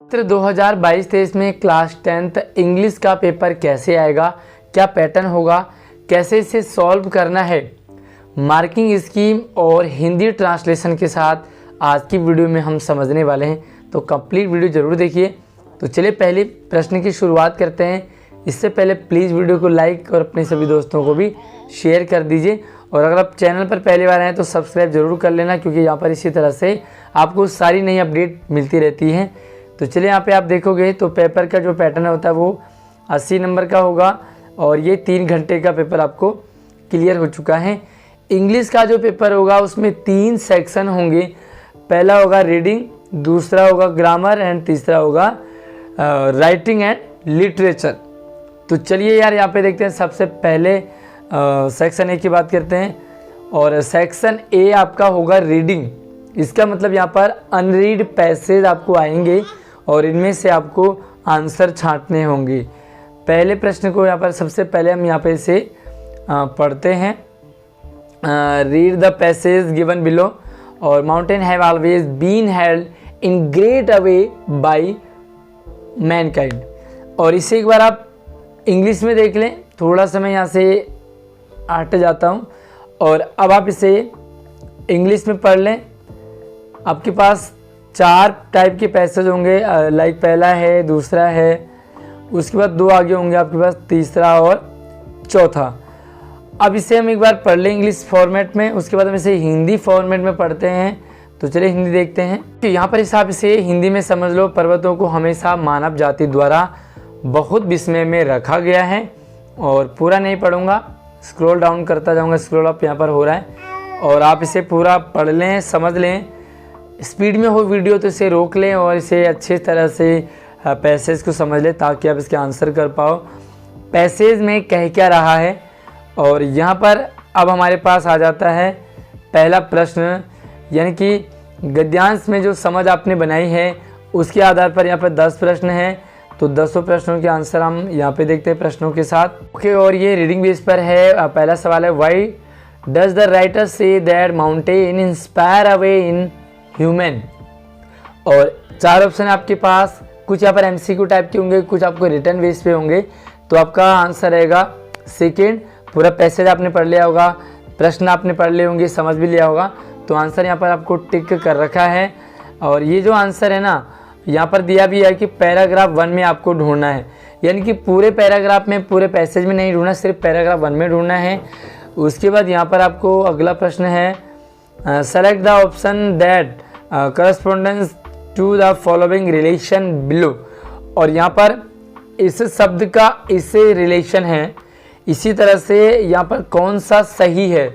सत्र 2022-23 में class 10th English का पेपर कैसे आएगा, क्या पैटर्न होगा, कैसे इसे सॉल्व करना है, मार्किंग स्कीम और हिंदी ट्रांसलेशन के साथ आज की वीडियो में हम समझने वाले हैं। तो कंप्लीट वीडियो ज़रूर देखिए। तो चलिए पहले प्रश्न की शुरुआत करते हैं। इससे पहले प्लीज़ वीडियो को लाइक और अपने सभी दोस्तों को भी शेयर कर दीजिए। और अगर आप चैनल पर पहली बार आए तो सब्सक्राइब जरूर कर लेना, क्योंकि यहाँ पर इसी तरह से आपको सारी नई अपडेट मिलती रहती है। तो चलिए यहाँ पे आप देखोगे तो पेपर का जो पैटर्न होता है वो 80 नंबर का होगा और ये 3 घंटे का पेपर आपको क्लियर हो चुका है। इंग्लिश का जो पेपर होगा उसमें 3 सेक्शन होंगे। पहला होगा रीडिंग, दूसरा होगा ग्रामर एंड तीसरा होगा राइटिंग एंड लिटरेचर। तो चलिए यार यहाँ पे देखते हैं। सबसे पहले सेक्शन ए की बात करते हैं और सेक्शन ए आपका होगा रीडिंग। इसका मतलब यहाँ पर अनरीड पैसेज आपको आएंगे और इनमें से आपको आंसर छांटने होंगे। पहले प्रश्न को यहाँ पर सबसे पहले हम यहाँ पे से पढ़ते हैं। Read the passage given below और mountain have always been held in great awe by mankind. और इसे एक बार आप इंग्लिश में देख लें। थोड़ा सा मैं यहाँ से हट जाता हूँ और अब आप इसे इंग्लिश में पढ़ लें। आपके पास 4 टाइप के पैसेज होंगे, लाइक पहला है, दूसरा है, उसके बाद 2 आगे होंगे आपके पास, तीसरा और चौथा। अब इसे हम एक बार पढ़ लें इंग्लिश फॉर्मेट में, उसके बाद हम इसे हिंदी फॉर्मेट में पढ़ते हैं। तो चलिए हिंदी देखते हैं कि यहाँ पर हिसाब से हिंदी में समझ लो। पर्वतों को हमेशा मानव जाति द्वारा बहुत विस्मय में रखा गया है। और पूरा नहीं पढ़ूंगा, स्क्रॉल डाउन करता जाऊंगा, स्क्रॉल अप यहाँ पर हो रहा है और आप इसे पूरा पढ़ लें, समझ लें। स्पीड में हो वीडियो तो इसे रोक लें और इसे अच्छे तरह से पैसेज को समझ लें ताकि आप इसके आंसर कर पाओ। पैसेज में कह क्या रहा है और यहाँ पर अब हमारे पास आ जाता है पहला प्रश्न, यानी कि गद्यांश में जो समझ आपने बनाई है उसके आधार पर यहाँ पर 10 प्रश्न हैं। तो 10 प्रश्नों के आंसर हम यहाँ पे देखते हैं प्रश्नों के साथ। ओके, और ये रीडिंग बेस पर है। पहला सवाल है, why does the writer say that mountain inspire away in human. और 4 ऑप्शन आपके पास, कुछ यहाँ पर एमसीक्यू टाइप के होंगे, कुछ आपको रिटर्न बेस पे होंगे। तो आपका आंसर रहेगा सेकेंड। पूरा पैसेज आपने पढ़ लिया होगा, प्रश्न आपने पढ़ लिए होंगे, समझ भी लिया होगा। तो आंसर यहाँ पर आपको टिक कर रखा है। और ये जो आंसर है ना, यहाँ पर दिया भी है कि पैराग्राफ 1 में आपको ढूंढना है, यानी कि पूरे पैराग्राफ में, पूरे पैसेज में नहीं ढूंढना, सिर्फ पैराग्राफ 1 में ढूंढना है। उसके बाद यहाँ पर आपको अगला प्रश्न है, select the option that correspondence to the following relation below. और यहाँ पर इस शब्द का इससे रिलेशन है, इसी तरह से यहाँ पर कौन सा सही है।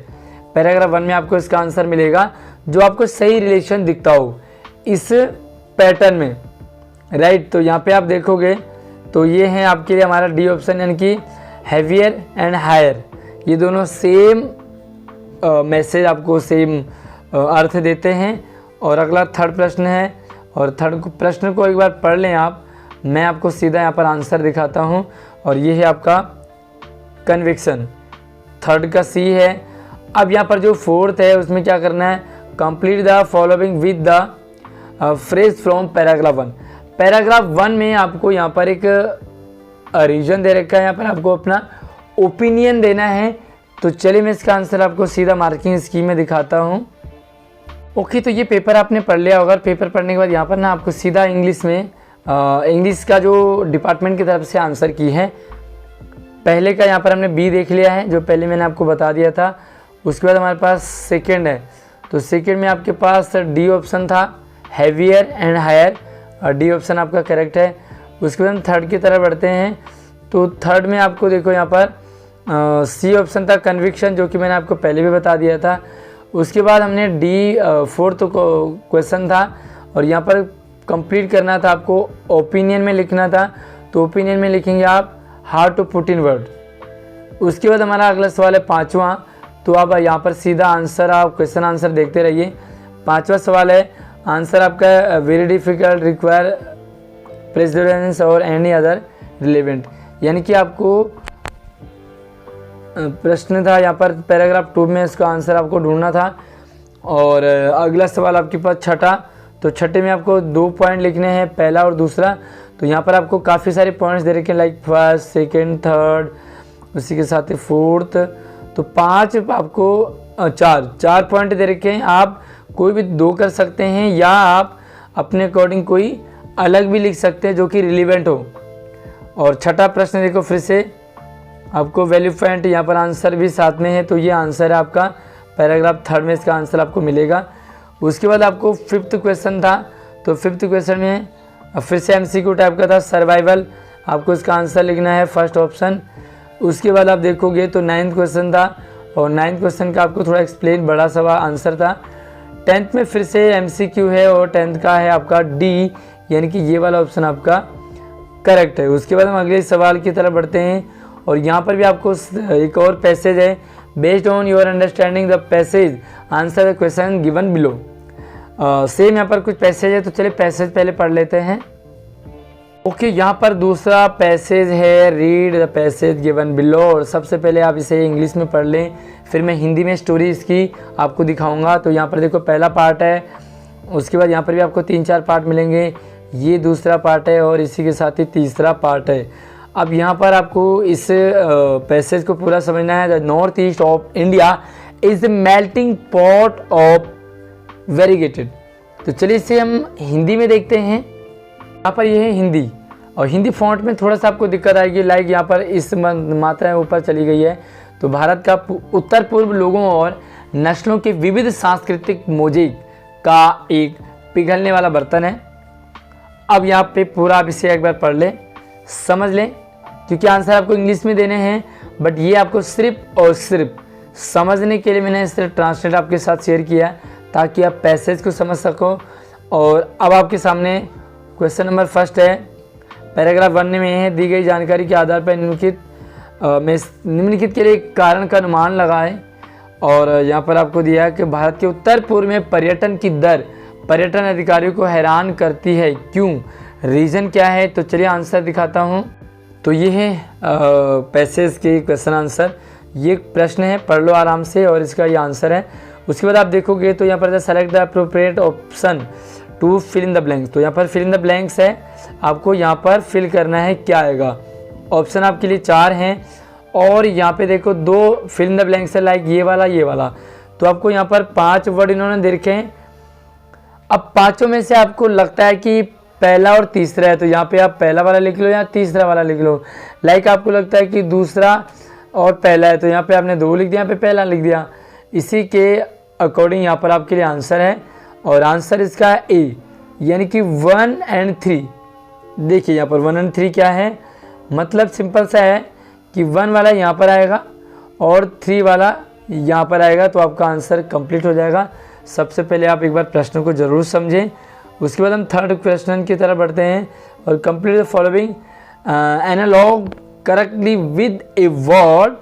पैराग्राफ 1 में आपको इसका आंसर मिलेगा जो आपको सही रिलेशन दिखता हो इस पैटर्न में, राइट। तो यहाँ पे आप देखोगे तो ये है आपके लिए हमारा डी ऑप्शन, यानी कि हैवियर एंड हायर। ये दोनों सेम मैसेज आपको सेम अर्थ देते हैं। और अगला थर्ड प्रश्न है और थर्ड प्रश्न को एक बार पढ़ लें आप। मैं आपको सीधा यहाँ पर आंसर दिखाता हूँ और ये है आपका कन्विक्शन। थर्ड का सी है। अब यहाँ पर जो फोर्थ है उसमें क्या करना है, complete the following with the phrase from paragraph 1। Paragraph 1 में आपको यहाँ पर एक रीजन दे रखा है, यहाँ पर आपको अपना ओपिनियन देना है। तो चलिए मैं इसका आंसर आपको सीधा मार्किंग स्कीम में दिखाता हूँ। ओके, तो ये पेपर आपने पढ़ लिया होगा। पेपर पढ़ने के बाद यहाँ पर ना आपको सीधा इंग्लिश में इंग्लिश का जो डिपार्टमेंट की तरफ से आंसर की है। पहले का यहाँ पर हमने बी देख लिया है, जो पहले मैंने आपको बता दिया था। उसके बाद हमारे पास सेकेंड है। तो सेकेंड में आपके पास डी ऑप्शन था, हैवियर एंड हायर, और डी ऑप्शन आपका करेक्ट है। उसके बाद हम थर्ड की तरफ बढ़ते हैं। तो थर्ड में आपको देखो यहाँ पर सी ऑप्शन था, कन्विक्शन, जो कि मैंने आपको पहले भी बता दिया था। उसके बाद हमने डी फोर्थ क्वेश्चन था और यहाँ पर कंप्लीट करना था आपको, ओपिनियन में लिखना था। तो ओपिनियन में लिखेंगे आप how to put in word. उसके बाद हमारा अगला सवाल है 5वां। तो आप यहाँ पर सीधा आंसर, आप क्वेश्चन आंसर देखते रहिए। 5वां सवाल है, आंसर आपका वेरी डिफिकल्ट, रिक्वायर प्रेसिडेंस और एनी अदर रिलेवेंट, यानी कि आपको प्रश्न था यहाँ पर पैराग्राफ 2 में, इसका आंसर आपको ढूंढना था। और अगला सवाल आपके पास छठा, तो छठे में आपको 2 पॉइंट लिखने हैं, पहला और दूसरा। तो यहाँ पर आपको काफ़ी सारे पॉइंट्स दे रखे हैं, लाइक फर्स्ट, सेकंड, थर्ड, उसी के साथ ही फोर्थ। तो 5 आपको 4 पॉइंट दे रखे हैं। आप कोई भी 2 कर सकते हैं या आप अपने अकॉर्डिंग कोई अलग भी लिख सकते हैं जो कि रिलीवेंट हो। और छठा प्रश्न देखो फिर से आपको वैल्यू पॉइंट, यहाँ पर आंसर भी साथ में है। तो ये आंसर है आपका पैराग्राफ 3 में, इसका आंसर आपको मिलेगा। उसके बाद आपको 5th क्वेश्चन था। तो 5th क्वेश्चन में फिर से MCQ टाइप का था, सर्वाइवल। आपको इसका आंसर लिखना है फर्स्ट ऑप्शन। उसके बाद आप देखोगे तो 9th क्वेश्चन था, और 9th क्वेश्चन का आपको थोड़ा एक्सप्लेन बड़ा सा आंसर था। 10th में फिर से MCQ है, और 10th का है आपका डी, यानी कि ये वाला ऑप्शन आपका करेक्ट है। उसके बाद हम अगले सवाल की तरफ बढ़ते हैं, और यहाँ पर भी आपको एक और पैसेज है, based on your understanding the passage answer the question given below. Same यहाँ पर कुछ पैसेज है, तो चलिए पैसेज पहले पढ़ लेते हैं। ओके, यहाँ पर दूसरा पैसेज है, read the passage given below. और सबसे पहले आप इसे इंग्लिश में पढ़ लें, फिर मैं हिंदी में स्टोरी इसकी आपको दिखाऊंगा। तो यहाँ पर देखो पहला पार्ट है, उसके बाद यहाँ पर भी आपको 3-4 पार्ट मिलेंगे, ये दूसरा पार्ट है, और इसी के साथ ही तीसरा पार्ट है। अब यहाँ पर आपको इस पैसेज को पूरा समझना है। The north east of India is the melting pot of variegated. तो चलिए इसे हम हिंदी में देखते हैं। यहाँ पर ये है हिंदी, और हिंदी फॉन्ट में थोड़ा सा आपको दिक्कत आएगी, लाइक यहाँ पर इस मात्रा ऊपर चली गई है। तो भारत का उत्तर पूर्व लोगों और नस्लों के विविध सांस्कृतिक मोज़ेक का एक पिघलने वाला बर्तन है। अब यहाँ पे पूरा आप इसे एक बार पढ़ लें, समझ लें, क्योंकि आंसर आपको इंग्लिश में देने हैं, बट ये आपको सिर्फ और सिर्फ समझने के लिए मैंने सिर्फ ट्रांसलेट आपके साथ शेयर किया, ताकि आप पैसेज को समझ सको। और अब आपके सामने क्वेश्चन नंबर फर्स्ट है, पैराग्राफ 1 में है, दी गई जानकारी के आधार पर निम्नलिखित के लिए कारण का अनुमान लगाएं। और यहाँ पर आपको दिया है कि भारत के उत्तर पूर्व में पर्यटन की दर पर्यटन अधिकारियों को हैरान करती है, क्यों, रीज़न क्या है। तो चलिए आंसर दिखाता हूँ। तो ये है पैसेज के क्वेश्चन आंसर, ये प्रश्न है, पढ़ लो आराम से, और इसका ये आंसर है। उसके बाद आप देखोगे तो यहाँ पर select the appropriate option to fill in the blanks. तो यहाँ पर फिल इन द ब्लैंक्स है, आपको यहाँ पर फिल करना है, क्या आएगा। ऑप्शन आपके लिए 4 हैं, और यहाँ पे देखो 2 फिल इन द ब्लैंक्स है, लाइक ये वाला। तो आपको यहाँ पर 5 वर्ड इन्होंने दे रखे हैं। अब 5 में से आपको लगता है कि पहला और तीसरा है, तो यहाँ पे आप पहला वाला लिख लो या तीसरा वाला लिख लो। लाइक आपको लगता है कि दूसरा और पहला है, तो यहाँ पे आपने 2 लिख दिया, यहाँ पे पहला लिख दिया। इसी के अकॉर्डिंग यहाँ पर आपके लिए आंसर है, और आंसर इसका है ए, यानी कि 1 और 3। देखिए यहाँ पर 1 और 3 क्या है, मतलब सिंपल सा है कि 1 वाला यहाँ पर आएगा और 3 वाला यहाँ पर आएगा, तो आपका आंसर कंप्लीट हो जाएगा। सबसे पहले आप एक बार प्रश्न को ज़रूर समझें, उसके बाद हम थर्ड क्वेश्चन की तरफ बढ़ते हैं। और complete the following analog correctly with a word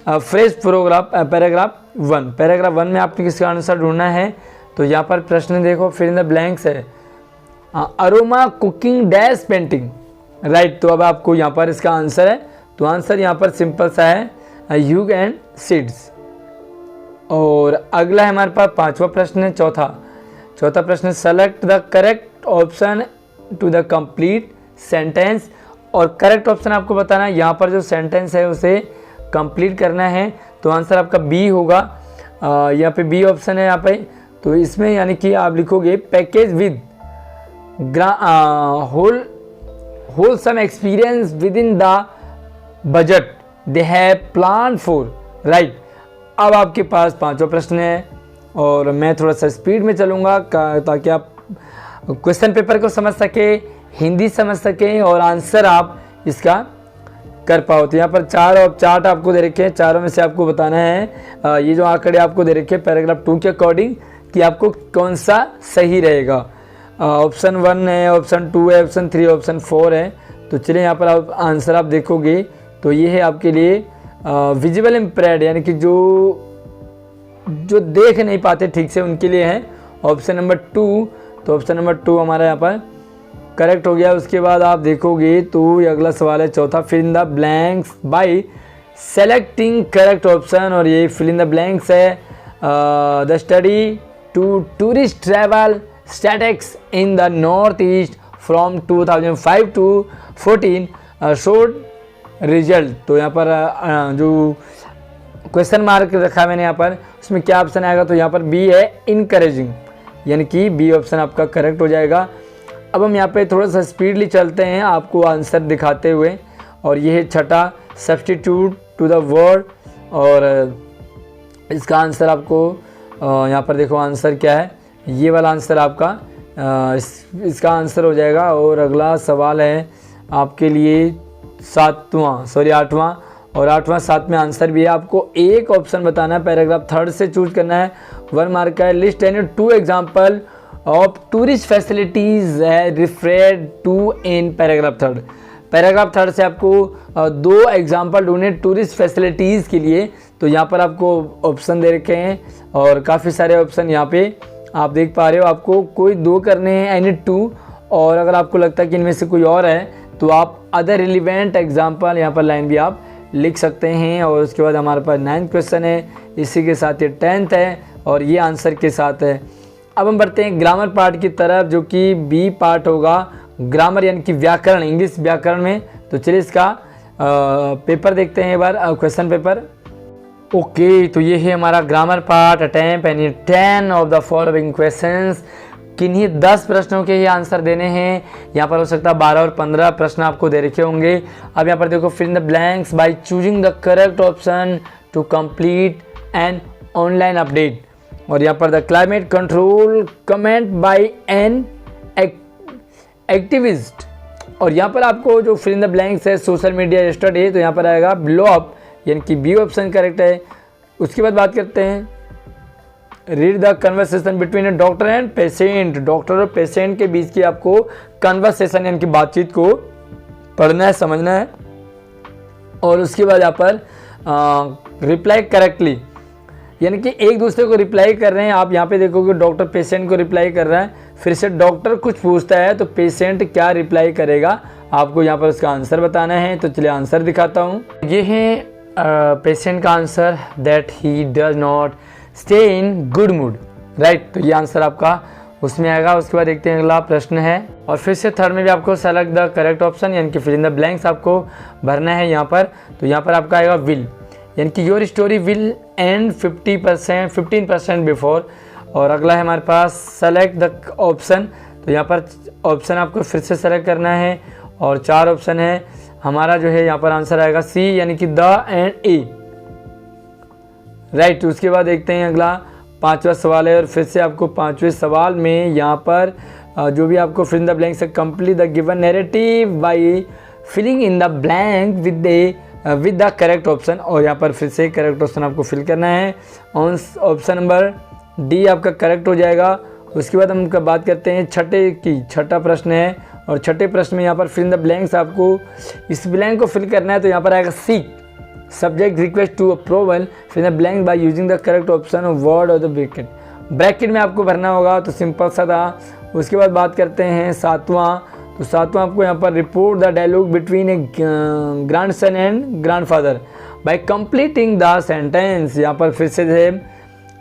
phrase paragraph 1। Paragraph 1 में आपको किसका आंसर ढूंढना है। तो यहाँ पर प्रश्न देखो, फिर इन द ब्लैंक्स है, aroma cooking dash painting, right. तो अब आपको यहाँ पर इसका आंसर है, तो आंसर यहाँ पर सिंपल सा है, ह्यूग एंड सीड्स। और अगला है हमारे पास 5वां प्रश्न है, चौथा प्रश्न, select the correct option to the complete sentence. और करेक्ट ऑप्शन आपको बताना है, यहाँ पर जो सेंटेंस है उसे कंप्लीट करना है, तो आंसर आपका बी होगा। यहाँ पे बी ऑप्शन है यहाँ पे, तो इसमें यानी कि आप लिखोगे package with wholesome experience with in the budget they have plan for, right. अब आपके पास 5वां प्रश्न है, और मैं थोड़ा सा स्पीड में चलूँगा ताकि आप क्वेश्चन पेपर को समझ सके, हिंदी समझ सकें, और आंसर आप इसका कर पाओ। तो यहाँ पर 4 और चार्ट आपको दे रखे हैं, चारों में से आपको बताना है ये जो आंकड़े आपको दे रखे हैं पैराग्राफ 2 के अकॉर्डिंग, कि आपको कौन सा सही रहेगा। ऑप्शन 1 है, ऑप्शन 2 है, ऑप्शन 3, ऑप्शन 4 है। तो चलिए यहाँ पर आप आंसर आप देखोगे तो ये है आपके लिए विजिबल इम्पेयर्ड, यानी कि जो देख नहीं पाते ठीक से उनके लिए है ऑप्शन नंबर 2। तो ऑप्शन नंबर 2 हमारा यहाँ पर करेक्ट हो गया। उसके बाद आप देखोगे तो ये अगला सवाल है, चौथा, fill in the blanks by selecting correct option. और ये फिल इन द ब्लैंक्स है, the study to tourist travel statistics in the Northeast from 2005 to 14 showed result। तो यहाँ पर जो क्वेश्चन मार्क रखा है मैंने यहाँ पर, उसमें क्या ऑप्शन आएगा, तो यहाँ पर बी है इनकरेजिंग, यानी कि बी ऑप्शन आपका करेक्ट हो जाएगा। अब हम यहाँ पे थोड़ा सा स्पीडली चलते हैं आपको आंसर दिखाते हुए, और ये है छठा सब्स्टिट्यूट टू द वर्ड, और इसका आंसर आपको यहाँ पर देखो आंसर क्या है, ये वाला आंसर आपका इसका आंसर हो जाएगा। और अगला सवाल है आपके लिए आठवां, और आठवां साथ में आंसर भी है। आपको एक ऑप्शन बताना है, पैराग्राफ थर्ड से चूज करना है, 1 मार्क का है। List any 2 example of tourist facilities referred to in paragraph third. Paragraph third से आपको 2 एग्जाम्पल ढूंढने टूरिस्ट फैसिलिटीज़ के लिए। तो यहाँ पर आपको ऑप्शन दे रखे हैं, और काफ़ी सारे ऑप्शन यहाँ पे आप देख पा रहे हो। आपको कोई 2 करने हैं, एनी 2, और अगर आपको लगता है कि इनमें से कोई और है तो आप अदर रिलीवेंट एग्जाम्पल यहाँ पर लाइन भी आप लिख सकते हैं। और उसके बाद हमारे पास 9th क्वेश्चन है, इसी के साथ ये 10th है, और ये आंसर के साथ है। अब हम बढ़ते हैं ग्रामर पार्ट की तरफ, जो कि बी पार्ट होगा, ग्रामर यानी कि व्याकरण, इंग्लिश व्याकरण में। तो चलिए इसका पेपर देखते हैं एक बार, क्वेश्चन पेपर। ओके, तो ये है हमारा grammar part attempt any 10 of the following questions. किन्हीं 10 प्रश्नों के ही आंसर देने हैं। यहाँ पर हो सकता है 12 और 15 प्रश्न आपको दे रखे होंगे। अब यहाँ पर देखो, fill in the blanks by choosing the correct option to complete an online update. और यहाँ पर the climate control comment by an activist. और यहाँ पर आपको जो फिल इन द ब्लैंक्स है सोशल मीडिया यस्टरडे, तो यहाँ पर आएगा ब्लो अप, यानी कि बी ऑप्शन करेक्ट है। उसके बाद बात करते हैं, read the conversation between A doctor and patient. Doctor और पेशेंट के बीच की आपको कन्वर्सेशन यानी कि बातचीत को पढ़ना है, समझना है। और उसके बाद यहाँ पर रिप्लाई करेक्टली, यानी कि एक दूसरे को रिप्लाई कर रहे हैं। आप यहाँ पे देखोगे डॉक्टर पेशेंट को रिप्लाई कर रहा है, फिर से डॉक्टर कुछ पूछता है तो पेशेंट क्या रिप्लाई करेगा, आपको यहाँ पर उसका आंसर बताना है। तो चलिए आंसर दिखाता हूँ। ये है पेशेंट का answer, that he does not stay in good mood, right. तो ये आंसर आपका उसमें आएगा। उसके बाद देखते हैं अगला प्रश्न है, और फिर से थर्ड में भी आपको सेलेक्ट द करेक्ट ऑप्शन, यानी कि फिल इन द ब्लैंक्स आपको भरना है यहाँ पर। तो यहाँ पर आपका आएगा विल, यानी कि your story will and 15% before. और अगला है हमारे पास सेलेक्ट द ऑप्शन। तो यहाँ पर ऑप्शन आपको फिर से सेलेक्ट करना है, और 4 ऑप्शन है। हमारा जो है यहाँ पर आंसर आएगा सी, यानी कि द एंड ए, राइट। उसके बाद देखते हैं अगला 5वां सवाल है, और फिर से आपको 5वें सवाल में यहाँ पर जो भी आपको फिल इन द ब्लैंक से complete the given narrative by filling in the blank with the correct option. और यहाँ पर फिर से करेक्ट ऑप्शन आपको फिल करना है। ऑप्शन नंबर डी आपका करेक्ट हो जाएगा। उसके बाद हम बात करते हैं छठा प्रश्न है, और छठे प्रश्न में यहाँ पर फिल इन द ब्लैंक्स आपको इस ब्लैंक को फिल करना है। तो यहाँ पर आएगा C, subject request to approval, fill in the blank by using the correct option of word और द ब्रैकेट में आपको भरना होगा। तो सिंपल सा था। उसके बाद बात करते हैं 7वां। तो 7वां आपको यहाँ पर report the dialogue between a grandson and grandfather by completing the sentence. यहाँ पर फिर से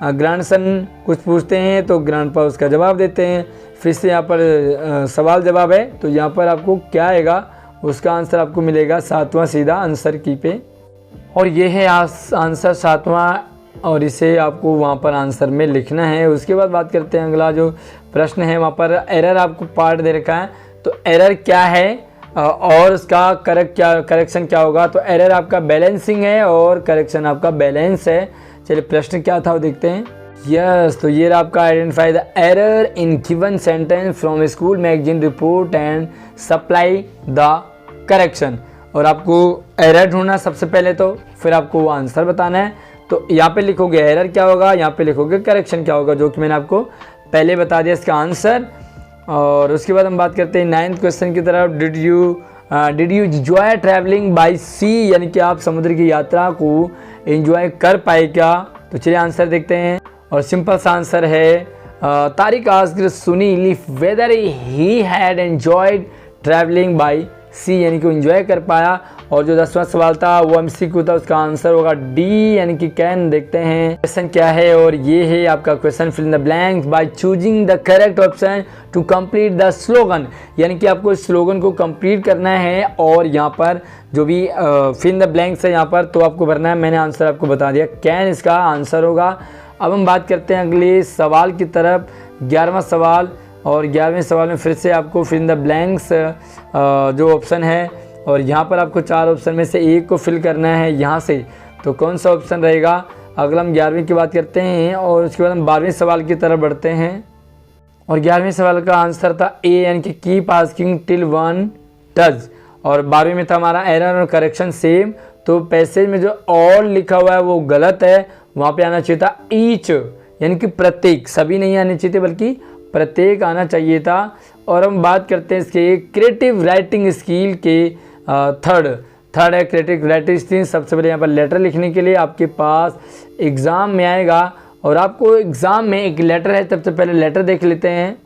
ग्रैंडसन कुछ पूछते हैं तो ग्रैंडपा उसका जवाब देते हैं। फिर से यहाँ पर सवाल जवाब है, तो यहाँ पर आपको क्या आएगा, उसका आंसर आपको मिलेगा 7वां सीधा आंसर की पे। और ये है आंसर 7वां, और इसे आपको वहाँ पर आंसर में लिखना है। उसके बाद बात करते हैं अगला जो प्रश्न है, वहाँ पर एरर आपको पार्ट दे रखा है। तो एरर क्या है और उसका करेक्शन क्या होगा। तो एरर आपका बैलेंसिंग है और करेक्शन आपका बैलेंस है। चलिए प्रश्न क्या था वो देखते हैं। यस, तो ये आपका identify the error in given sentence from school magazine report and supply the correction. और आपको एरर ढूंढना सबसे पहले, तो फिर आपको वो आंसर बताना है। तो यहाँ पे लिखोगे एरर क्या होगा, यहाँ पे लिखोगे करेक्शन क्या होगा, जो कि मैंने आपको पहले बता दिया इसका आंसर। और उसके बाद हम बात करते हैं 9th क्वेश्चन की तरफ। Did you enjoy travelling by sea, यानी कि आप समुद्र की यात्रा को एंजॉय कर पाए क्या। तो चलिए आंसर देखते हैं, और सिंपल सा आंसर है Tariq asked Sunil if whether he had enjoyed travelling by sea यानी कि एंजॉय कर पाया। और जो 10वां सवाल था वो एमसीक्यू था, उसका आंसर होगा डी यानी कि कैन। देखते हैं क्वेश्चन क्या है, और ये है आपका question, fill in the blanks by choosing the correct option to complete the slogan. यानी कि आपको इस स्लोगन को कंप्लीट करना है, और यहाँ पर जो भी फिल इन द ब्लैंक्स है यहाँ पर तो आपको भरना है। मैंने आंसर आपको बता दिया, कैन इसका आंसर होगा। अब हम बात करते हैं अगले सवाल की तरफ, 11वां सवाल। और 11वें सवाल में फिर से आपको फिल इन द ब्लैंक्स जो ऑप्शन है, और यहाँ पर आपको 4 ऑप्शन में से एक को फिल करना है यहाँ से। तो कौन सा ऑप्शन रहेगा? अगला हम 11वीं की बात करते हैं, और उसके बाद हम 12वें सवाल की तरफ बढ़ते हैं। और 11वें सवाल का आंसर था ए यानी कि keep asking till one does. और 12वीं में था हमारा एरर और करेक्शन सेम। तो पैसेज में जो और लिखा हुआ है वो गलत है, वहाँ पे आना चाहिए था ईच यानी कि प्रत्येक। सभी नहीं आने चाहिए थे बल्कि प्रत्येक आना चाहिए था। और हम बात करते हैं इसके क्रिएटिव राइटिंग स्किल के थर्ड है क्रिएटिव राइटिंग स्किल। सबसे पहले यहाँ पर लेटर लिखने के लिए आपके पास एग्ज़ाम में आएगा, और आपको एग्ज़ाम में एक लेटर है, सबसे पहले लेटर देख लेते हैं।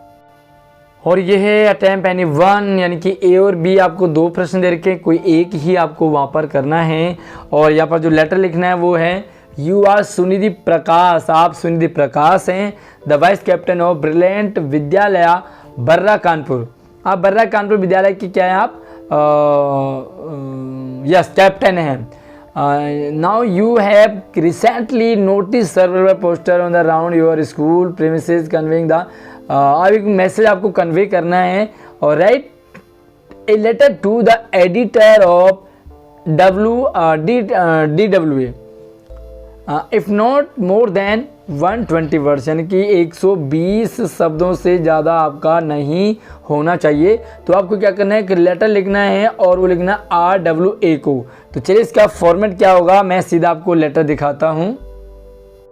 और ये है अटेम्प्ट एनी वन यानी कि ए और बी, आपको 2 प्रश्न दे रखे, कोई एक ही आपको वहाँ पर करना है। और यहाँ पर जो लेटर लिखना है वो है यू आर सुनिधि प्रकाश, आप सुनिधि प्रकाश हैं, the vice captain of brilliant विद्यालय बर्रा कानपुर। आप बर्रा कानपुर विद्यालय की क्या है आप यस कैप्टन हैं। Now you have recently notice several poster on the round your school premises conveying the, अब एक मैसेज आपको कन्वे करना है। और write a letter to the editor of DWA if not more than 120 words, यानी कि 120 शब्दों से ज़्यादा आपका नहीं होना चाहिए। तो आपको क्या करना है कि लेटर लिखना है, और वो लिखना RWA को। तो चलिए इसका फॉर्मेट क्या होगा, मैं सीधा आपको लेटर दिखाता हूँ।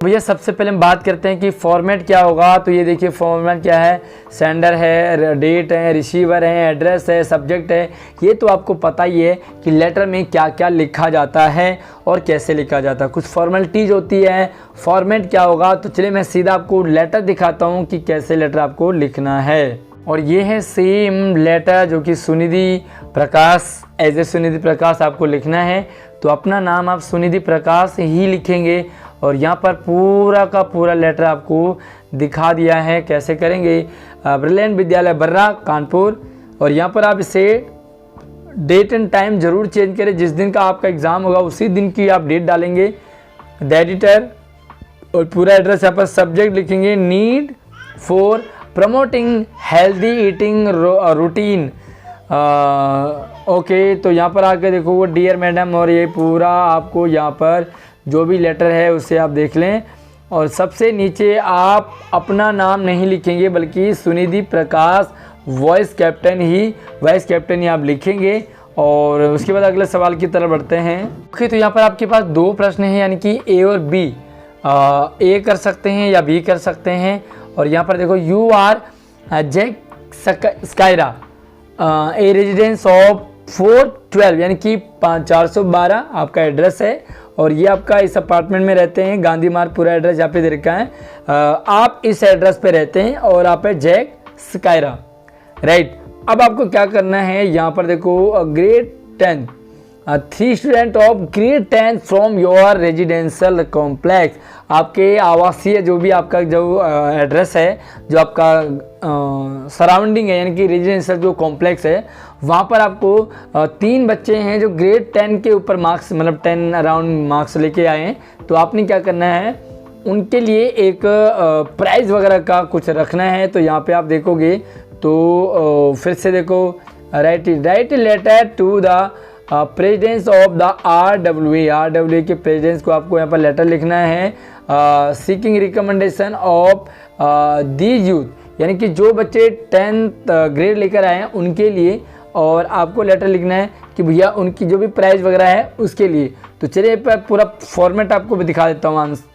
भैया सबसे पहले हम बात करते हैं कि फॉर्मेट क्या होगा। तो ये देखिए फॉर्मेट क्या है, सेंडर है, डेट है, रिसीवर है, एड्रेस है, सब्जेक्ट है। ये तो आपको पता ही है कि लेटर में क्या क्या लिखा जाता है और कैसे लिखा जाता है, कुछ फॉर्मेलिटीज़ होती है। फॉर्मेट क्या होगा, तो चलिए मैं सीधा आपको लेटर दिखाता हूँ कि कैसे लेटर आपको लिखना है। और ये है सेम लेटर जो कि सुनिधि प्रकाश, एज ए सुनिधि प्रकाश आपको लिखना है। तो अपना नाम आप सुनिधि प्रकाश ही लिखेंगे, और यहाँ पर पूरा का पूरा लेटर आपको दिखा दिया है कैसे करेंगे। ब्रिलियंट विद्यालय बर्रा कानपुर, और यहाँ पर आप इसे डेट एंड टाइम ज़रूर चेंज करें, जिस दिन का आपका एग्ज़ाम होगा उसी दिन की आप डेट डालेंगे। द एडिटर, और पूरा एड्रेस यहाँ पर सब्जेक्ट लिखेंगे need for promoting healthy eating routine. Okay, तो यहाँ पर आके देखो वो डियर मैडम, और ये पूरा आपको यहाँ पर जो भी लेटर है उसे आप देख लें। और सबसे नीचे आप अपना नाम नहीं लिखेंगे बल्कि सुनिधि प्रकाश वाइस कैप्टन ही आप लिखेंगे। और उसके बाद अगले सवाल की तरफ बढ़ते हैं। ओके, तो यहाँ पर आपके पास 2 प्रश्न हैं, यानी कि ए और बी। ए कर सकते हैं या बी कर सकते हैं। और यहाँ पर देखो you are Jack Skyra a residence of 412 यानी कि 412 आपका एड्रेस है, और ये आपका इस अपार्टमेंट में रहते हैं। गांधी मार्ग पूरा एड्रेस यहाँ पे दे रखा है। आप इस एड्रेस पे रहते हैं और आप है जैक स्कायरा, राइट। अब आपको क्या करना है, यहाँ पर देखो grade 10 3 student of grade 10 from your residential complex. आपके आवासीय जो भी आपका जो एड्रेस है, जो आपका सराउंडिंग है, यानी कि रेजिडेंशियल जो कॉम्प्लेक्स है, वहाँ पर आपको 3 बच्चे हैं जो ग्रेड 10 के ऊपर मार्क्स, मतलब 10 अराउंड मार्क्स लेके आए हैं। तो आपने क्या करना है, उनके लिए एक प्राइज़ वगैरह का कुछ रखना है। तो यहाँ पे आप देखोगे तो फिर से देखो, write letter to the presidents of the RWA के प्रेसिडेंस को आपको यहाँ पर लेटर लिखना है। Seeking recommendation of these youth, यानी कि जो बच्चे 10th ग्रेड लेकर आए हैं उनके लिए, और आपको लेटर लिखना है कि भैया उनकी जो भी प्राइज़ वगैरह है उसके लिए। तो चलिए पूरा फॉर्मेट आपको भी दिखा देता हूँ आंसर।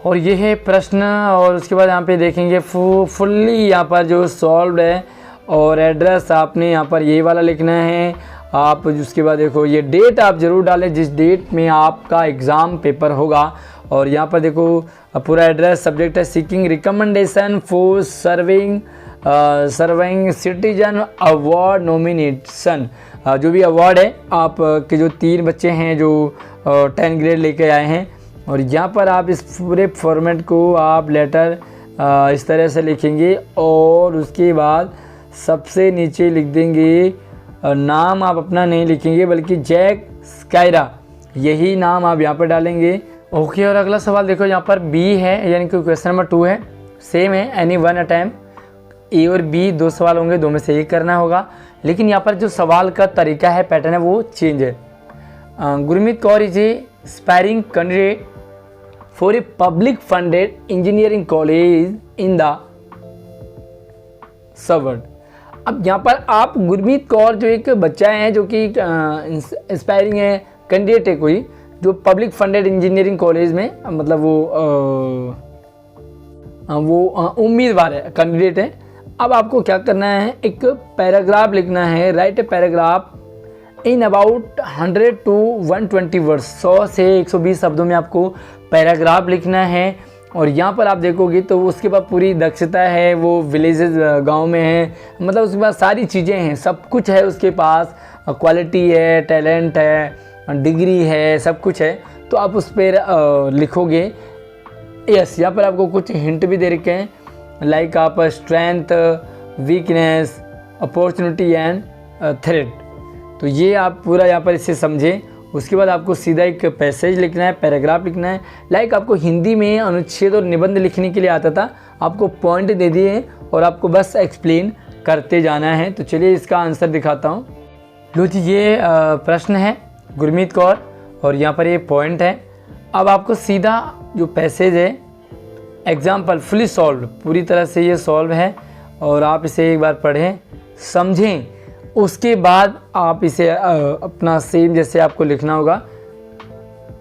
और ये है प्रश्न, और उसके बाद यहाँ पे देखेंगे फुल्ली यहाँ पर जो सॉल्व है, और एड्रेस आपने यहाँ पर ये वाला लिखना है। आप उसके बाद देखो ये डेट आप ज़रूर डालें जिस डेट में आपका एग्ज़ाम पेपर होगा। और यहाँ पर देखो पूरा एड्रेस, सब्जेक्ट है seeking recommendation for serving serving citizen award nomination, जो भी अवार्ड है आप के जो 3 बच्चे हैं जो 10 ग्रेड लेके आए हैं। और यहाँ पर आप इस पूरे फॉर्मेट को आप लेटर इस तरह से लिखेंगे और उसके बाद सबसे नीचे लिख देंगे नाम। आप अपना नहीं लिखेंगे बल्कि जैक स्कायरा, यही नाम आप यहाँ पर डालेंगे। ओके, और अगला सवाल देखो, यहाँ पर बी है यानी कि क्वेश्चन नंबर 2 है, सेम है, एनी वन अटैम्प्ट। ए और बी 2 सवाल होंगे, 2 में से एक करना होगा, लेकिन यहाँ पर जो सवाल का तरीका है, पैटर्न है, वो चेंज है। Gurmeet Kaur is a aspiring candidate for a public funded engineering college in the subword. अब यहाँ पर आप गुरमीत कौर जो एक बच्चा है जो कि एस्पायरिंग है, कैंडिडेट है कोई, जो पब्लिक फंडेड इंजीनियरिंग कॉलेज में मतलब वो उम्मीदवार है, कैंडिडेट है। अब आपको क्या करना है, एक पैराग्राफ लिखना है, right a paragraph in about 100 to 120 words, 100 से 120 शब्दों में आपको पैराग्राफ लिखना है। और यहाँ पर आप देखोगे तो उसके बाद पूरी दक्षता है, वो विलेजेस गांव में है, मतलब उसके पास सारी चीज़ें हैं, सब कुछ है उसके पास, क्वालिटी है, टैलेंट है, डिग्री है, सब कुछ है। तो आप उस पर लिखोगे। यस, यहाँ पर आपको कुछ हिंट भी दे रखे हैं, लाइक आप strength, weakness, opportunity and threat. तो ये आप पूरा यहाँ पर इसे समझें। उसके बाद आपको सीधा एक पैसेज लिखना है, पैराग्राफ लिखना है। लाइक आपको हिंदी में अनुच्छेद और निबंध लिखने के लिए आता था, आपको पॉइंट दे दिए हैं और आपको बस एक्सप्लेन करते जाना है। तो चलिए इसका आंसर दिखाता हूँ। लो जी, ये प्रश्न है गुरमीत कौर और यहाँ पर ये पॉइंट है। अब आपको सीधा जो पैसेज है, एग्जाम्पल फुली सॉल्व, पूरी तरह से ये सॉल्व है और आप इसे एक बार पढ़ें, समझें, उसके बाद आप इसे अपना सेम जैसे आपको लिखना होगा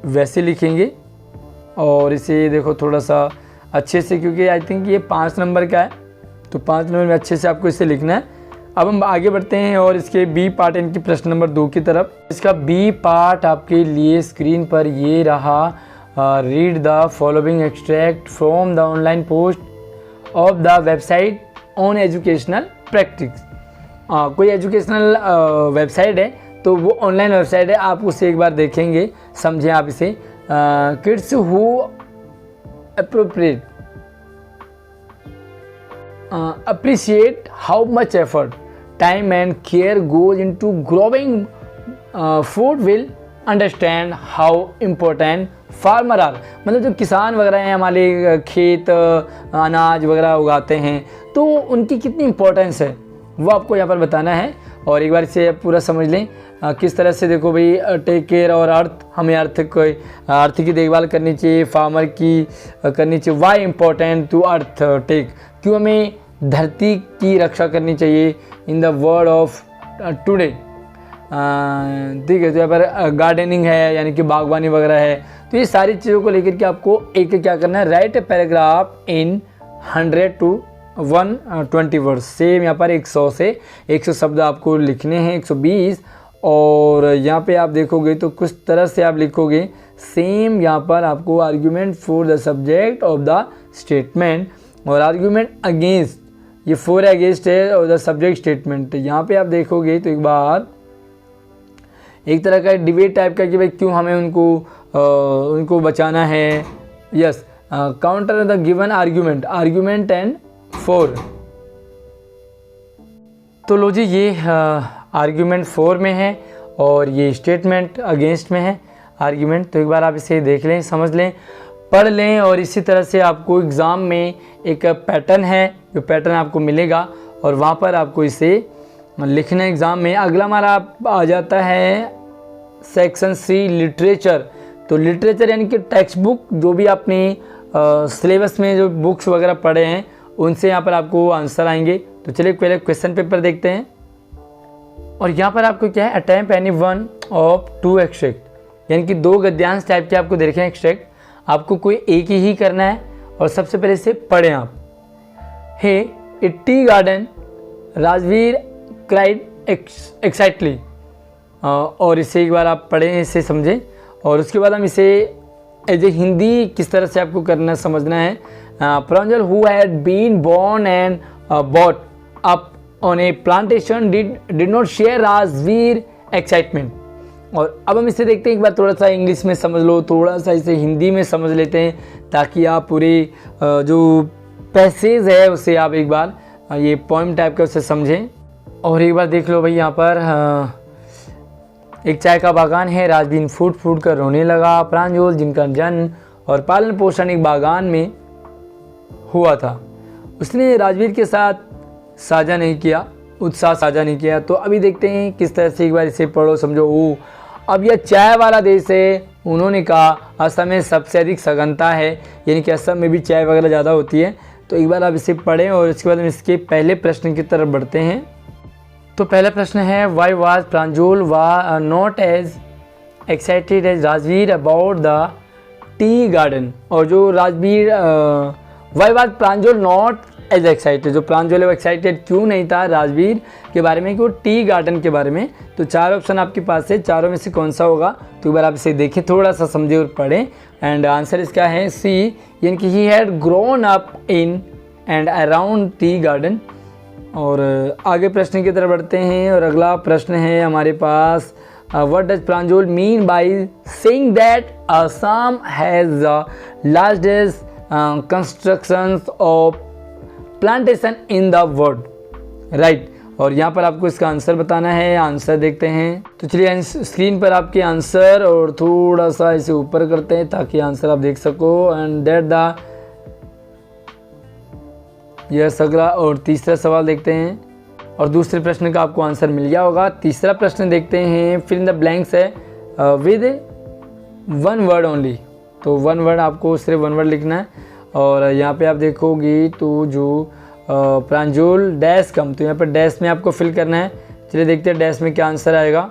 वैसे लिखेंगे। और इसे देखो थोड़ा सा अच्छे से, क्योंकि आई थिंक ये 5 नंबर का है, तो 5 नंबर में अच्छे से आपको इसे लिखना है। अब हम आगे बढ़ते हैं और इसके बी पार्ट यानी कि प्रश्न नंबर 2 की तरफ। इसका बी पार्ट आपके लिए स्क्रीन पर ये रहा। Read the following extract from the online post of the website on educational practice. कोई एजुकेशनल वेबसाइट है तो वो ऑनलाइन वेबसाइट है, आप उसे एक बार देखेंगे, समझें आप इसे। Kids who appreciate how much effort, time and care goes into growing food will understand how important farmer are। मतलब जो किसान वगैरह हैं, हमारे खेत अनाज वगैरह उगाते हैं, तो उनकी कितनी इम्पोर्टेंस है वो आपको यहाँ पर बताना है। और एक बार इसे पूरा समझ लें किस तरह से। देखो भाई, टेक केयर और अर्थ, हमें अर्थ की देखभाल करनी चाहिए, फार्मर की करनी चाहिए। Why important to earth take, क्यों हमें धरती की रक्षा करनी चाहिए in the world of today. ठीक है, तो यहाँ पर गार्डनिंग है यानी कि बागवानी वगैरह है। तो ये सारी चीज़ों को लेकर के आपको एक क्या करना है, right a paragraph in 100 to 120 words. Same यहाँ पर 100 से 100 शब्द आपको लिखने हैं, 120। और यहाँ पे आप देखोगे तो कुछ तरह से आप लिखोगे सेम। यहाँ पर आपको argument for the subject of the statement और आर्ग्यूमेंट अगेंस्ट, ये फॉर अगेंस्ट है और द सब्जेक्ट स्टेटमेंट। यहाँ पे आप देखोगे तो एक बार एक तरह का डिबेट टाइप का कि भाई क्यों हमें उनको बचाना है। Yes, counter the given argument and for. तो लो जी, ये आर्ग्यूमेंट फॉर में है और ये स्टेटमेंट अगेंस्ट में है आर्ग्यूमेंट। तो एक बार आप इसे देख लें, समझ लें, पढ़ लें। और इसी तरह से आपको एग्ज़ाम में एक पैटर्न है, जो पैटर्न आपको मिलेगा और वहाँ पर आपको इसे लिखना है एग्ज़ाम में। अगला हमारा आ जाता है सेक्शन सी, लिटरेचर। तो लिटरेचर यानी कि टेक्स्ट बुक, जो भी आपने सिलेबस में जो बुक्स वगैरह पढ़े हैं उनसे यहाँ पर आपको आंसर आएंगे। तो चलिए पहले क्वेश्चन पेपर देखते हैं। और यहाँ पर आपको क्या है, attempt any one of 2 extract, यानी कि 2 गद्यांश टाइप के आपको दे रखे हैं एक्सट्रैक्ट। आपको कोई एक ही करना है और सबसे पहले इसे पढ़ें आप। Hey a tea garden, Rajveer cried excitedly. और इसे एक बार आप पढ़ें, इसे समझें। और उसके बाद हम इसे एज ए हिंदी किस तरह से आपको करना समझना है। Pranjal who had been born and brought up on a plantation did not share Rajveer excitement. और अब हम इसे देखते हैं, एक बार थोड़ा सा इंग्लिश में समझ लो, थोड़ा सा इसे हिंदी में समझ लेते हैं ताकि आप पूरे जो पैसेज है उसे आप एक बार ये पोएम टाइप का उसे समझें। और एक बार देख लो भाई, यहाँ पर एक चाय का बागान है, राजवीर फूट फूट कर रोने लगा। प्रांजल जिनका जन्म और पालन पोषण एक बागान में हुआ था, उसने राजवीर के साथ साझा नहीं किया, उत्साह साझा नहीं किया। तो अभी देखते हैं किस तरह से, एक बार इसे पढ़ो समझो। ओ अब यह चाय वाला देश है, उन्होंने कहा असम में सबसे अधिक सघनता है, यानी कि असम में भी चाय वगैरह ज़्यादा होती है। तो एक बार आप इसे पढ़ें और इसके बाद हम इसके पहले प्रश्न की तरफ बढ़ते हैं। तो पहला प्रश्न है, वाई वाज प्रांजल वा not as excited as Rajveer about the tea garden. और जो Rajveer why was Pranjal not as excited, जो प्रांजल है वो एक्साइटेड क्यों नहीं था राजवीर के बारे में, कि वो टी गार्डन के बारे में। तो 4 ऑप्शन आपके पास है, चारों में से कौन सा होगा, तो एक बार आप इसे देखें, थोड़ा सा समझे और पढ़ें। एंड आंसर इसका है सी, यानी कि he had grown up in and around T garden. और आगे प्रश्न की तरफ बढ़ते हैं और अगला प्रश्न है हमारे पास, what does Pranjal mean by saying that Assam has the largest constructions of plantation in the world, right. और यहाँ पर आपको इसका आंसर बताना है, आंसर देखते हैं। तो चलिए स्क्रीन पर आपके आंसर, और थोड़ा सा इसे ऊपर करते हैं ताकि आंसर आप देख सको। एंड दैट द यस अगला और तीसरा सवाल देखते हैं, और दूसरे प्रश्न का आपको आंसर मिल गया होगा। तीसरा प्रश्न देखते हैं, फिल इन द ब्लैंक्स है विद 1 वर्ड ओनली। तो 1 वर्ड, आपको सिर्फ 1 वर्ड लिखना है। और यहाँ पे आप देखोगी तो जो प्रांजल डैश कम, तो यहाँ पर डैश में आपको फिल करना है। चलिए देखते हैं डैश में क्या आंसर आएगा।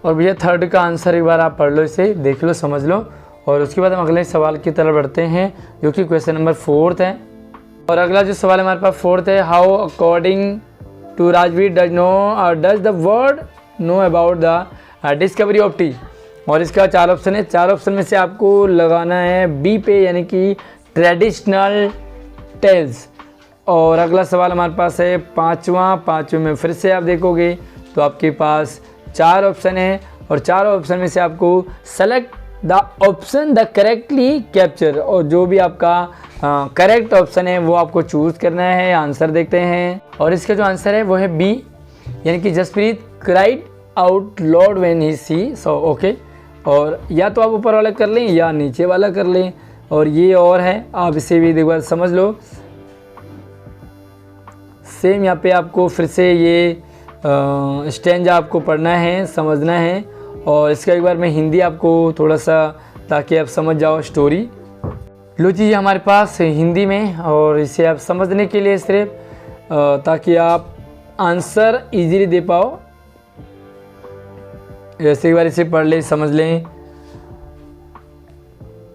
और भैया थर्ड का आंसर एक बार आप पढ़ लो, इसे देख लो, समझ लो। और उसके बाद हम अगले सवाल की तरफ बढ़ते हैं, जो कि क्वेश्चन नंबर 4 है। और अगला जो सवाल हमारे पास 4 है, how according to Rajveer does the world know about the discovery of tea. और इसका 4 ऑप्शन है, 4 ऑप्शन में से आपको लगाना है बी पे, यानी कि ट्रेडिशनल टेल्स। और अगला सवाल हमारे पास है 5वां में फिर से आप देखोगे तो आपके पास 4 ऑप्शन है, और 4 ऑप्शन में से आपको select the option the correctly capture, और जो भी आपका करेक्ट ऑप्शन है वो आपको चूज़ करना है। आंसर देखते हैं, और इसका जो आंसर है वो है बी, यानी कि Jaspreet cried out lord when he see so okay. और या तो आप ऊपर वाला कर लें या नीचे वाला कर लें, और ये और है, आप इसे भी एक बार समझ लो। सेम यहाँ पे आपको फिर से ये स्टैंजा आपको पढ़ना है, समझना है। और इसका एक बार मैं हिंदी आपको थोड़ा सा, ताकि आप समझ जाओ स्टोरी। लो जी हमारे पास हिंदी में, और इसे आप समझने के लिए सिर्फ ताकि आप आंसर इजीली दे पाओ, ऐसे एक बार इसे पढ़ लें, समझ लें।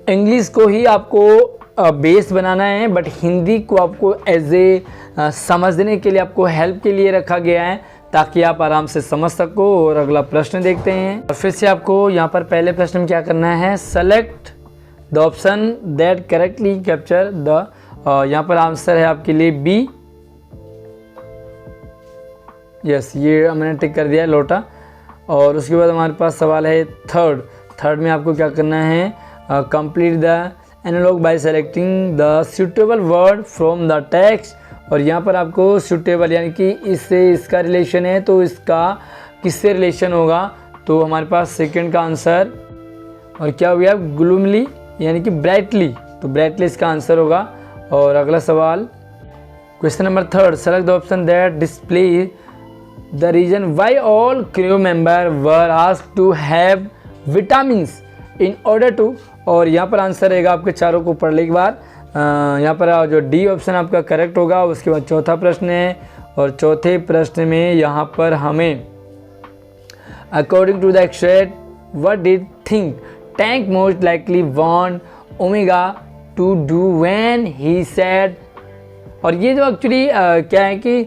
इंग्लिश को ही आपको बेस बनाना है, बट हिंदी को आपको एज ए समझने के लिए, आपको हेल्प के लिए रखा गया है, ताकि आप आराम से समझ सको। और अगला प्रश्न देखते हैं, और फिर से आपको यहाँ पर पहले प्रश्न में क्या करना है, select the option that correctly capture the, यहाँ पर आंसर है आपके लिए बी। यस, ये हमने टिक कर दिया है, लोटा। और उसके बाद हमारे पास सवाल है थर्ड में आपको क्या करना है, complete the analogue by selecting the suitable word from the text. और यहाँ पर आपको सुटेबल, यानी कि इससे इसका रिलेशन है, तो इसका किससे रिलेशन होगा, तो हमारे पास सेकंड का आंसर, और क्या हो गया, ग्लूमली, यानी कि ब्राइटली, तो ब्राइटली इसका आंसर होगा। और अगला सवाल question number 3, select the option that display the reason why all crew member were asked to have vitamins in order to. और यहाँ पर आंसर रहेगा, आपके चारों को पढ़ ले एक बार। यहाँ पर जो डी ऑप्शन आपका करेक्ट होगा। उसके बाद चौथा प्रश्न है, और चौथे प्रश्न में यहाँ पर हमें according to the extract what did think tank most likely want Omega to do when he said. और ये जो एक्चुअली क्या है कि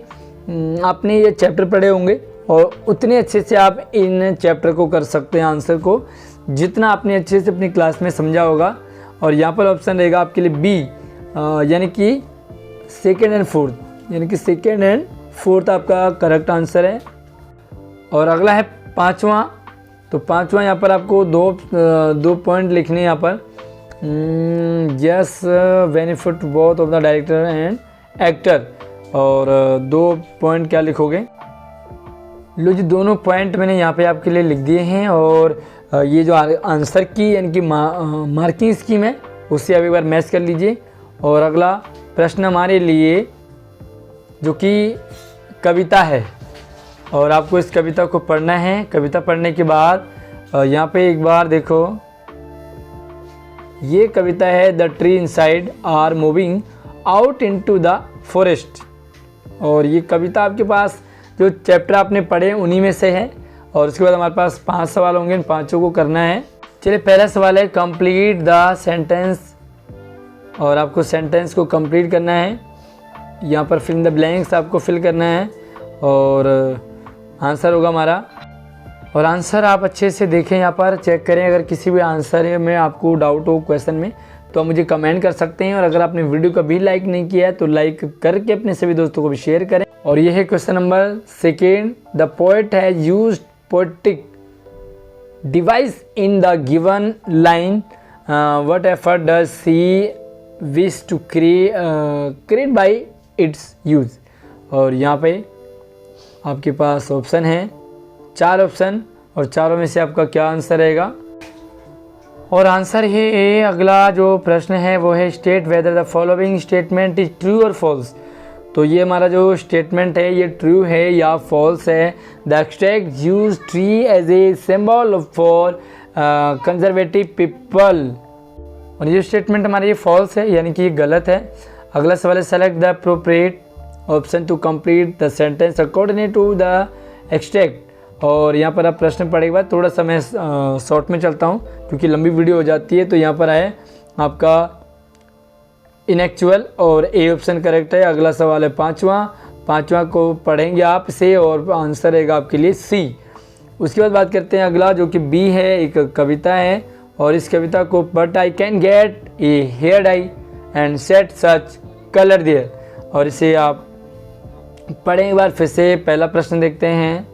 आपने ये चैप्टर पढ़े होंगे, और उतने अच्छे से आप इन चैप्टर को कर सकते हैं, आंसर को जितना आपने अच्छे से अपनी क्लास में समझा होगा। और यहाँ पर ऑप्शन रहेगा आपके लिए बी, यानी कि सेकेंड एंड फोर्थ। यानी कि सेकेंड एंड फोर्थ आपका करेक्ट आंसर है। और अगला है पाँचवा। तो पाँचवा यहाँ पर आपको दो पॉइंट लिखने हैं यहाँ पर। Yes benefit both of the director and actor. और 2 पॉइंट क्या लिखोगे? लो जी, दोनों पॉइंट मैंने यहाँ पे आपके लिए लिख दिए हैं। और ये जो आंसर की यानी कि मार्किंग स्कीम है उससे आप एक बार मैच कर लीजिए। और अगला प्रश्न हमारे लिए जो कि कविता है, और आपको इस कविता को पढ़ना है। कविता पढ़ने के बाद यहाँ पे एक बार देखो, ये कविता है the tree inside are moving out into the forest. और ये कविता आपके पास जो चैप्टर आपने पढ़े उन्हीं में से है। और उसके बाद हमारे पास 5 सवाल होंगे, इन 5 को करना है। चलिए, पहला सवाल है कंप्लीट द सेंटेंस। और आपको सेंटेंस को कंप्लीट करना है। यहाँ पर फिल इन द ब्लैंक्स आपको फिल करना है। और आंसर होगा हमारा। और आंसर आप अच्छे से देखें, यहाँ पर चेक करें। अगर किसी भी आंसर में आपको डाउट हो क्वेश्चन में तो आप मुझे कमेंट कर सकते हैं। और अगर आपने वीडियो को भी लाइक नहीं किया है तो लाइक करके अपने सभी दोस्तों को भी शेयर करें। और ये है question number 2। The poet has used poetic device in the given line. What effort does she wish to create by its use. और यहाँ पे आपके पास ऑप्शन है 4 ऑप्शन, और चारों में से आपका क्या आंसर रहेगा? और आंसर है अगला जो प्रश्न है वो है state whether the following statement is true और फॉल्स। तो ये हमारा जो स्टेटमेंट है ये ट्रू है या फॉल्स है। The extract use tree as a symbol for conservative people. और ये स्टेटमेंट हमारा ये फॉल्स है, यानी कि ये गलत है। अगला सवाल है select the appropriate option to complete the sentence according to the extract. और यहाँ पर आप प्रश्न पढ़े के बाद थोड़ा सा मैं शॉर्ट में चलता हूँ क्योंकि लंबी वीडियो हो जाती है। तो यहाँ पर है आपका इनएक्चुअल, और ए ऑप्शन करेक्ट है। अगला सवाल है पाँचवा को पढ़ेंगे आप इसे, और आंसर रहेगा आपके लिए सी। उसके बाद बात करते हैं अगला जो कि बी है। एक कविता है और इस कविता को but I can get a hair dye and set such colour there. और इसे आप पढ़ें एक बार फिर से। पहला प्रश्न देखते हैं।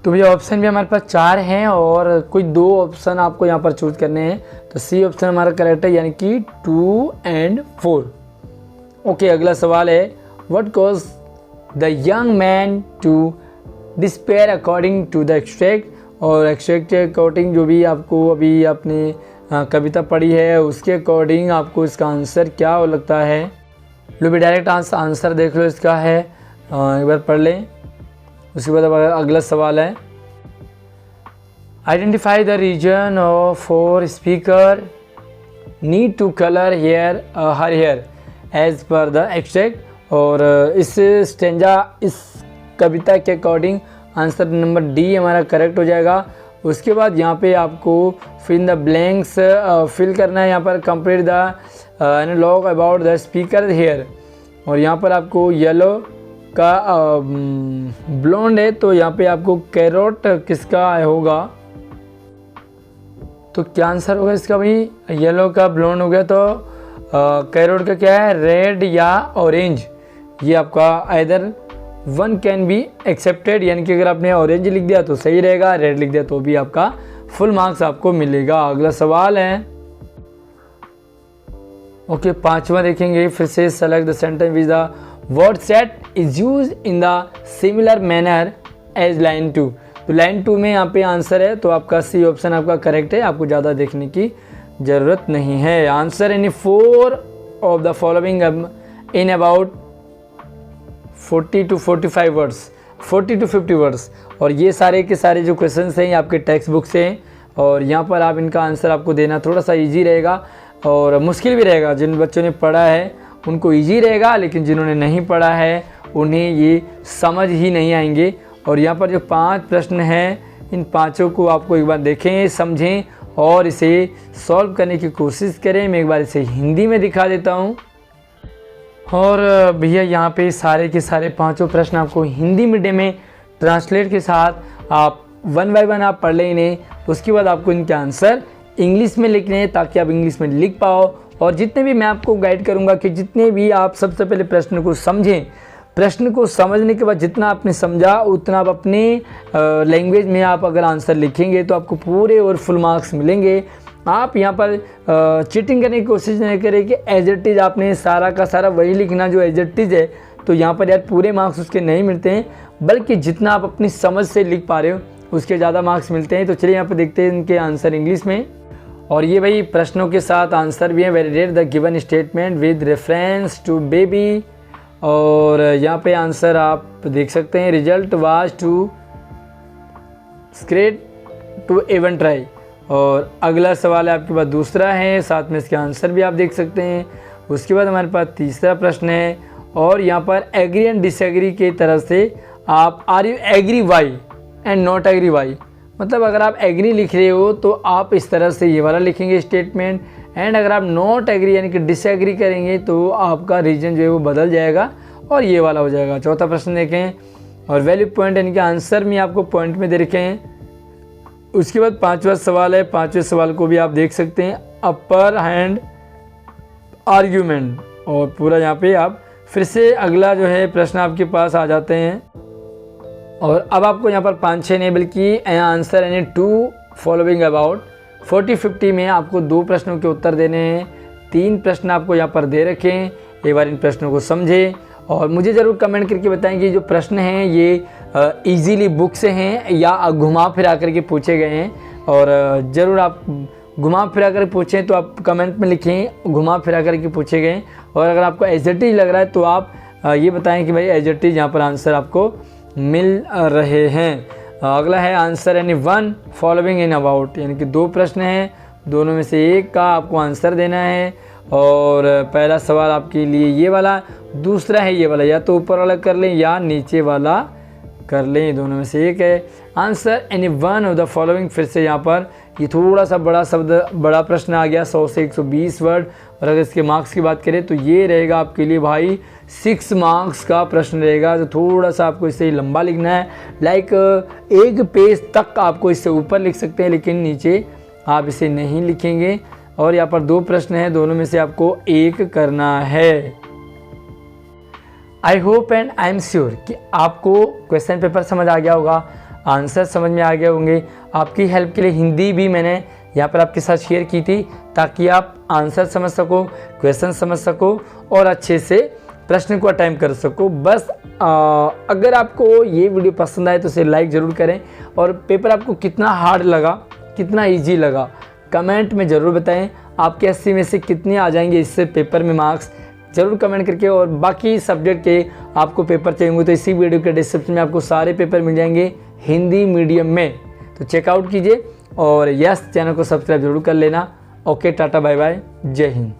तो भैया ऑप्शन भी हमारे पास 4 हैं और कोई 2 ऑप्शन आपको यहाँ पर चूज करने हैं। तो सी ऑप्शन हमारा करेक्ट है, यानी कि 2 और 4। ओके, अगला सवाल है what cause the young man to despair according to the extract. और एक्सट्रैक्ट के अकॉर्डिंग जो भी आपको अभी आपने कविता पढ़ी है उसके अकॉर्डिंग आपको इसका आंसर क्या लगता है? लो भी डायरेक्ट आंसर देख लो इसका है, एक बार पढ़ लें। उसके बाद अगला सवाल है identify the reason of for speaker need to colour hair her hair as per the extract. और इस स्टेंजा इस कविता के अकॉर्डिंग आंसर नंबर डी हमारा करेक्ट हो जाएगा। उसके बाद यहाँ पे आपको फिल द ब्लैंक्स फिल करना है। यहाँ पर complete the analogue about the speaker hair. और यहाँ पर आपको येलो का ब्लॉन्ड है, तो यहाँ पे आपको कैरोट किसका होगा? तो क्या आंसर होगा इसका भाई? येलो का ब्लॉन्ड हो गया, तो कैरोट का क्या है? रेड या ऑरेंज। ये आपका either one can be accepted, यानी कि अगर आपने ऑरेंज लिख दिया तो सही रहेगा, रेड लिख दिया तो भी आपका फुल मार्क्स आपको मिलेगा। अगला सवाल है ओके 5वां देखेंगे फिर से। Select the sentence with the word set is use in the similar manner as line 2। तो लाइन 2 में यहाँ पे आंसर है, तो आपका सी ऑप्शन आपका करेक्ट है। आपको ज़्यादा देखने की ज़रूरत नहीं है। Answer any 4 of the following in about 40 to 45 words, 40 to 50 words. और ये सारे के सारे जो क्वेश्चंस हैं ये आपके टेक्स्ट बुक से हैं। और यहाँ पर आप इनका आंसर आपको देना थोड़ा सा इजी रहेगा और मुश्किल भी रहेगा। जिन बच्चों ने पढ़ा है उनको इजी रहेगा, लेकिन जिन्होंने नहीं पढ़ा है उन्हें ये समझ ही नहीं आएंगे। और यहाँ पर जो 5 प्रश्न हैं इन 5 को आपको एक बार देखें, समझें और इसे सॉल्व करने की कोशिश करें। मैं एक बार इसे हिंदी में दिखा देता हूँ। और भैया यहाँ पे सारे के सारे 5 प्रश्न आपको हिंदी मीडियम में ट्रांसलेट के साथ आप 1 बाय 1 आप पढ़ लें इन्हें। उसके बाद आपको इनके आंसर इंग्लिश में लिखने हैं ताकि आप इंग्लिश में लिख पाओ और जितने भी मैं आपको गाइड करूँगा कि जितने भी आप सबसे पहले प्रश्न को समझें, प्रश्न को समझने के बाद जितना आपने समझा उतना आप अपने लैंग्वेज में आप अगर आंसर लिखेंगे तो आपको पूरे और फुल मार्क्स मिलेंगे। आप यहाँ पर चीटिंग करने की कोशिश नहीं करें कि एज इट इज़ आपने सारा का सारा वही लिखना जो एज इट इज़ है, तो यहाँ पर यार पूरे मार्क्स उसके नहीं मिलते हैं, बल्कि जितना आप अपनी समझ से लिख पा रहे हो उसके ज़्यादा मार्क्स मिलते हैं। तो चलिए यहाँ पर देखते हैं इनके आंसर इंग्लिश में। और ये भाई प्रश्नों के साथ आंसर भी है। Validate the given statement with reference to baby, और यहाँ पे आंसर आप देख सकते हैं result was too scared to even try. और अगला सवाल है आपके पास दूसरा है, साथ में इसके आंसर भी आप देख सकते हैं। उसके बाद हमारे पास तीसरा प्रश्न है, और यहाँ पर एग्री एंड डिसएग्री की तरफ से आप are you agree why and not agree why, मतलब अगर आप एग्री लिख रहे हो तो आप इस तरह से ये वाला लिखेंगे स्टेटमेंट, एंड अगर आप नॉट एग्री यानी कि डिसएग्री करेंगे तो आपका रीजन जो है वो बदल जाएगा और ये वाला हो जाएगा। चौथा प्रश्न देखें, और वैल्यू पॉइंट यानी कि आंसर में आपको पॉइंट में दे रखे हैं। उसके बाद पांचवा सवाल है, पांचवें सवाल को भी आप देख सकते हैं, अपर हैंड आर्ग्यूमेंट, और पूरा यहाँ पे आप फिर से अगला जो है प्रश्न आपके पास आ जाते हैं। और अब आपको यहाँ पर 5-6 नहीं बल्कि आंसर यानी 2 फॉलोइंग अबाउट 40-50 में आपको 2 प्रश्नों के उत्तर देने हैं। 3 प्रश्न आपको यहाँ पर दे रखे हैं, एक बार इन प्रश्नों को समझें और मुझे ज़रूर कमेंट करके बताएं कि जो प्रश्न हैं ये इजीली बुक से हैं या घुमा फिरा करके पूछे गए हैं। और ज़रूर आप घुमा फिरा कर पूछें तो आप कमेंट में लिखें घुमा फिरा करके पूछे गए, और अगर आपको एज इट इज़ लग रहा है तो आप ये बताएं कि भाई एज इट इज़ यहाँ पर आंसर आपको मिल रहे हैं। अगला है आंसर यानी 1 फॉलोइंग इन अबाउट, यानी कि 2 प्रश्न हैं, दोनों में से एक का आपको आंसर देना है। और पहला सवाल आपके लिए ये वाला, दूसरा है ये वाला, या तो ऊपर वाला कर लें या नीचे वाला कर लें, दोनों में से एक है answer any 1 of the following. फिर से यहाँ पर ये थोड़ा सा बड़ा शब्द बड़ा प्रश्न आ गया, 100 से 120 वर्ड, और अगर इसके मार्क्स की बात करें तो ये रहेगा आपके लिए भाई 6 मार्क्स का प्रश्न रहेगा। तो थोड़ा सा आपको इससे लंबा लिखना है, लाइक 1 पेज तक आपको इससे ऊपर लिख सकते हैं, लेकिन नीचे आप इसे नहीं लिखेंगे। और यहाँ पर 2 प्रश्न हैं, दोनों में से आपको एक करना है। I hope and I am sure कि आपको क्वेश्चन पेपर समझ आ गया होगा, आंसर समझ में आ गए होंगे। आपकी हेल्प के लिए हिंदी भी मैंने यहाँ पर आपके साथ शेयर की थी ताकि आप आंसर समझ सको, क्वेश्चन समझ सको और अच्छे से प्रश्न को अटेम्प्ट कर सको। बस अगर आपको ये वीडियो पसंद आए तो इसे लाइक ज़रूर करें, और पेपर आपको कितना हार्ड लगा, कितना ईजी लगा, कमेंट में ज़रूर बताएं। आपके 80 में से कितने आ जाएंगे इससे पेपर में मार्क्स, ज़रूर कमेंट करके। और बाकी सब्जेक्ट के आपको पेपर चाहिए होंगे तो इसी वीडियो के डिस्क्रिप्शन में आपको सारे पेपर मिल जाएंगे हिंदी मीडियम में, तो चेकआउट कीजिए। और यस, चैनल को सब्सक्राइब जरूर कर लेना। ओके, टाटा बाय बाय, जय हिंद।